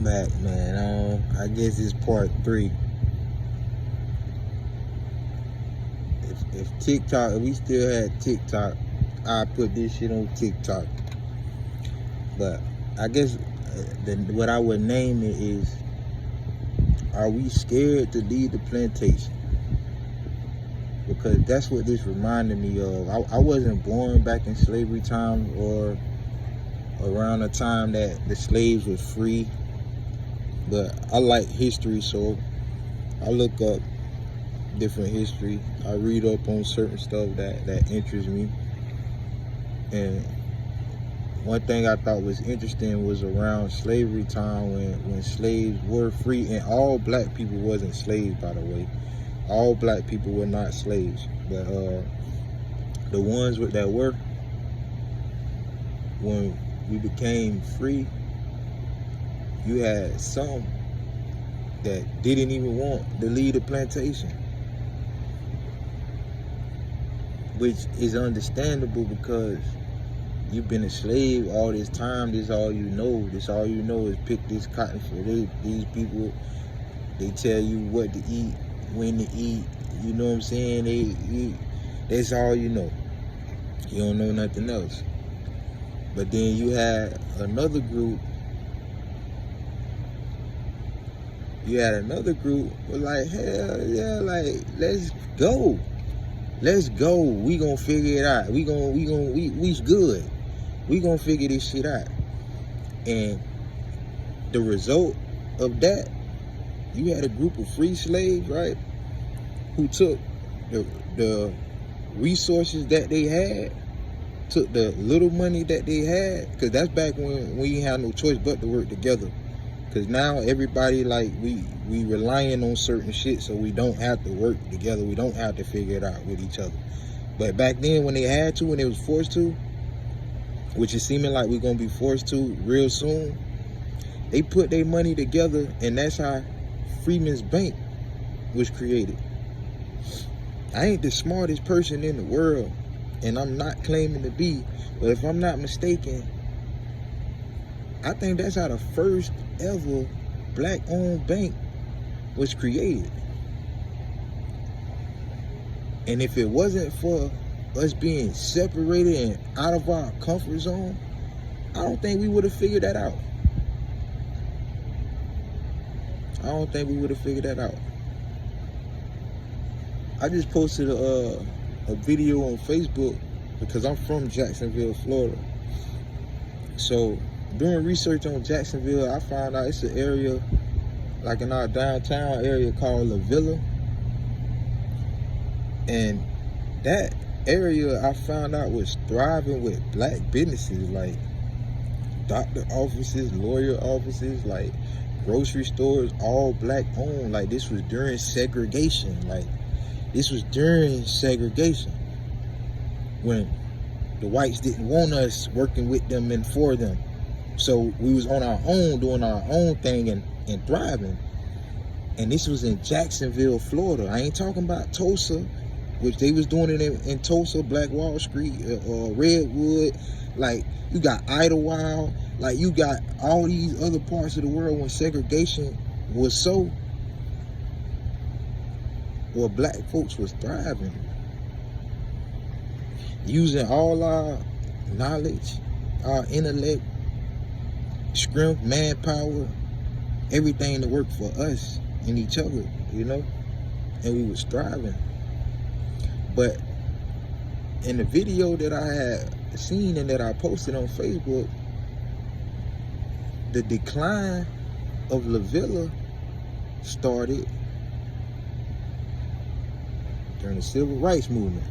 back, man. I guess it's part 3. If TikTok, if we still had TikTok, I'd put this shit on TikTok. But I guess what I would name it is, are we scared to leave the plantation? Because that's what this reminded me of. I wasn't born back in slavery time or around the time that the slaves were free, but I like history, so I look up different history. I read up on certain stuff that interests me. And one thing I thought was interesting was around slavery time when slaves were free, and all black people wasn't slaves, by the way. All black people were not slaves, but the ones that were, when we became free, you had some that didn't even want to leave the plantation, which is understandable because you've been a slave all this time. This all you know. This all you know is pick this cotton for these people. They tell you what to eat, when to eat. You know what I'm saying? That's all you know. You don't know nothing else. But then you had another group. You had another group was like, hell yeah, like, let's go. Let's go. We gonna figure it out. We good. We gonna figure this shit out. And the result of that, you had a group of free slaves, right, who took the resources that they had, took the little money that they had, because that's back when we had no choice but to work together. Because now everybody, like, we relying on certain shit, so we don't have to work together. We don't have to figure it out with each other. But back then, when they had to, when they was forced to, which is seeming like we're going to be forced to real soon, they put their money together, and that's how Freeman's Bank was created. I ain't the smartest person in the world, and I'm not claiming to be, but if I'm not mistaken, I think that's how the first ever black-owned bank was created. And if it wasn't for us being separated and out of our comfort zone, I don't think we would have figured that out. I don't think we would have figured that out. I just posted a video on Facebook because I'm from Jacksonville, Florida. So doing research on Jacksonville, I found out it's an area, like in our downtown area, called La Villa. And that area, I found out, was thriving with black businesses, like doctor offices, lawyer offices, like grocery stores, all black owned. Like, this was during segregation. Like, this was during segregation, when the whites didn't want us working with them and for them. So we was on our own, doing our own thing and thriving. And this was in Jacksonville, Florida. I ain't talking about Tulsa, which they was doing it in Tulsa, Black Wall Street, or Redwood. Like, you got Idlewild. Like, you got all these other parts of the world when segregation was so, where black folks was thriving, using all our knowledge, our intellect, strength, manpower, everything to work for us and each other, you know? And we was thriving. But in the video that I had seen and that I posted on Facebook, the decline of La Villa started during the Civil Rights Movement.